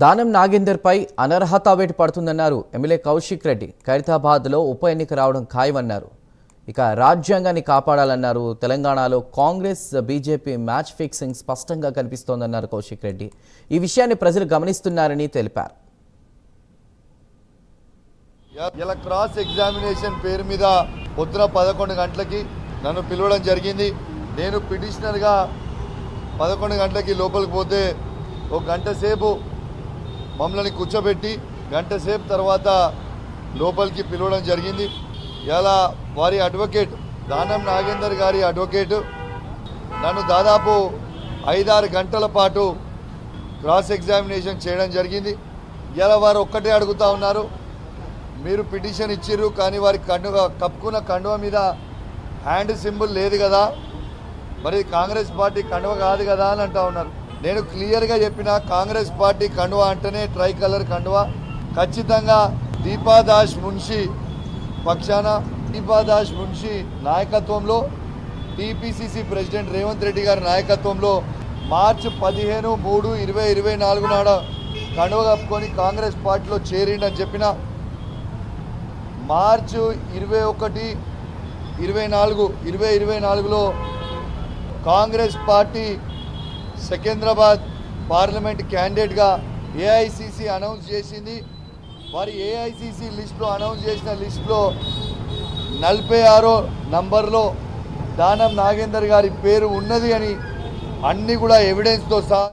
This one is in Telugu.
దానం నాగేందర్పై అనర్హత వేటు పడుతుందన్నారు ఎమ్మెల్యే కౌశిక్ రెడ్డి. ఖైరతాబాద్లో ఉప ఎన్నిక రావడం ఖాయమన్నారు. ఇక రాజ్యాంగాన్ని కాపాడాలన్నారు. తెలంగాణలో కాంగ్రెస్ బీజేపీ మ్యాచ్ ఫిక్సింగ్ స్పష్టంగా కనిపిస్తోందన్నారు కౌశిక్ రెడ్డి. ఈ విషయాన్ని ప్రజలు గమనిస్తున్నారని తెలిపారు. ఇలా క్రాస్ ఎగ్జామినేషన్ పేరు మీద పొద్దున 11 గంటలకి నన్ను పిలవడం జరిగింది. నేను పిటిషనర్గా 11 గంటలకి లోపలికి పోతే ఒక గంట సేపు మమ్మల్ని కూర్చోబెట్టి గంట సేపు తర్వాత లోపలికి పిలవడం జరిగింది. ఇలా వారి అడ్వకేట్ దానం నాగేందర్ గారి అడ్వకేట్ నన్ను దాదాపు 5-6 గంటల పాటు క్రాస్ ఎగ్జామినేషన్ చేయడం జరిగింది. ఇలా వారు ఒక్కటే అడుగుతూ ఉన్నారు, మీరు పిటిషన్ ఇచ్చిర్రు కానీ వారి కప్పుకున్న కండువ మీద హ్యాండ్ సింబల్ లేదు కదా, మరి కాంగ్రెస్ పార్టీ కండువ కాదు కదా అని అంటూ ఉన్నారు. నేను క్లియర్గా చెప్పిన కాంగ్రెస్ పార్టీ కండువ అంటేనే ట్రై కలర్ కండువ. ఖచ్చితంగా దీపాదాస్ మున్షి పక్షాన దీపాదాస్ మున్షి నాయకత్వంలో టీపీసీసీ ప్రెసిడెంట్ రేవంత్ రెడ్డి గారి నాయకత్వంలో మార్చి 15/3/2024 నాడు కండువ కప్పుకొని కాంగ్రెస్ పార్టీలో చేరిండని చెప్పిన. మార్చి 21/24/2024లో కాంగ్రెస్ పార్టీ సికింద్రాబాద్ పార్లమెంట్ క్యాండిడేట్గా ఏఐసిసి అనౌన్స్ చేసింది. వారి ఏఐసిసి లిస్టులో అనౌన్స్ చేసిన లిస్టులో 46వ నంబర్లో దానం నాగేందర్ గారి పేరు ఉన్నది అని అన్నీ కూడా ఎవిడెన్స్తో సహా